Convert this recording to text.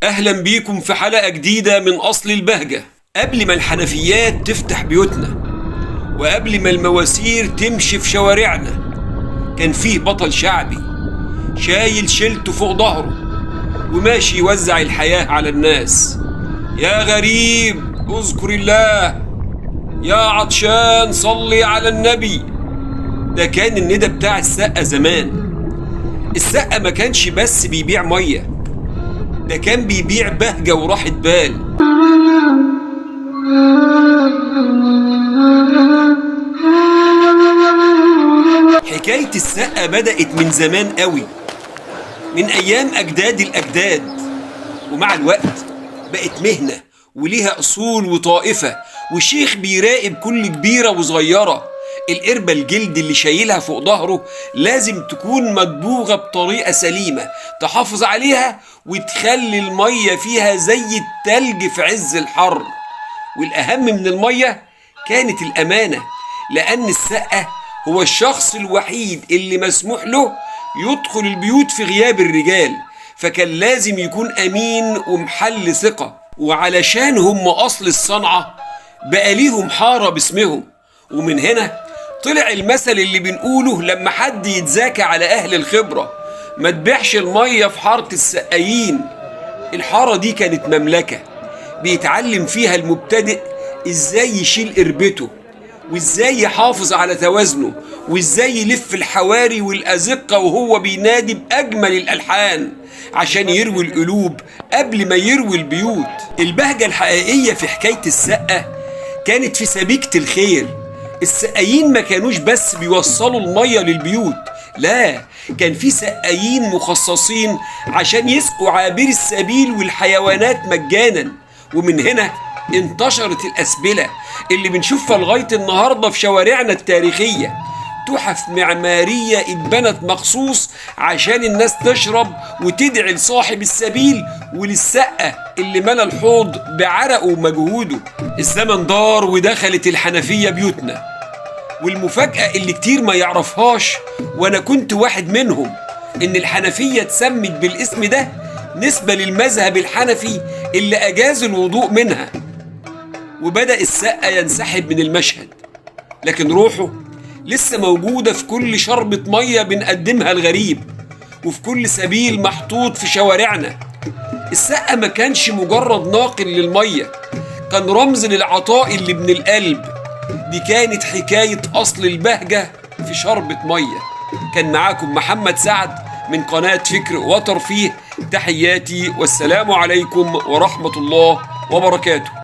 أهلا بيكم في حلقة جديدة من أصل البهجة. قبل ما الحنفيات تفتح بيوتنا وقبل ما المواسير تمشي في شوارعنا كان فيه بطل شعبي شايل شيلته فوق ظهره وماشي يوزع الحياة على الناس. يا غريب اذكر الله، يا عطشان صلي على النبي. ده كان الندى بتاع السقا زمان. السقا ما كانش بس بيبيع مية، ده كان بيبيع بهجة وراحة بال. حكاية السقا بدأت من زمان قوي، من أيام أجداد الأجداد، ومع الوقت بقت مهنة وليها أصول وطائفة، وشيخ بيراقب كل كبيرة وصغيرة. القربة الجلد اللي شايلها فوق ظهره لازم تكون مدبوغة بطريقة سليمة تحافظ عليها وتخلي المية فيها زي التلج في عز الحر. والأهم من المية كانت الأمانة، لأن السقا هو الشخص الوحيد اللي مسموح له يدخل البيوت في غياب الرجال، فكان لازم يكون أمين ومحل ثقة. وعلشان هم أصل الصنعة بقى ليهم حارة باسمهم، ومن هنا طلع المثل اللي بنقوله لما حد يتزاكى على أهل الخبرة: ما تبيعش المية في حارة السقايين. الحارة دي كانت مملكة بيتعلم فيها المبتدئ ازاي يشيل قربته، وازاي يحافظ على توازنه، وازاي يلف الحواري والأزقة وهو بينادي بأجمل الألحان عشان يروي القلوب قبل ما يروي البيوت. البهجة الحقيقية في حكاية السقا كانت في سبيكة الخير. السقايين ما كانوش بس بيوصلوا المية للبيوت، لا، كان في سقايين مخصصين عشان يسقوا عابري السبيل والحيوانات مجانا. ومن هنا انتشرت الأسبلة اللي بنشوفها لغاية النهاردة في شوارعنا التاريخية، تحف معمارية اتبنت مخصوص عشان الناس تشرب وتدعي لصاحب السبيل وللسقا اللي ملى الحوض بعرقه ومجهوده. الزمن دار ودخلت الحنفية بيوتنا، والمفاجأة اللي كتير ما يعرفهاش وانا كنت واحد منهم ان الحنفية اتسمت بالاسم ده نسبة للمذهب الحنفي اللي اجاز الوضوء منها. وبدأ السقا ينسحب من المشهد، لكن روحه لسه موجودة في كل شربة مية بنقدمها الغريب، وفي كل سبيل محطوط في شوارعنا. السقا ما كانش مجرد ناقل للمية، كان رمز للعطاء اللي من القلب. دي كانت حكاية أصل البهجة في شربة مية. كان معاكم محمد سعد من قناة فكر وترفيه. تحياتي والسلام عليكم ورحمة الله وبركاته.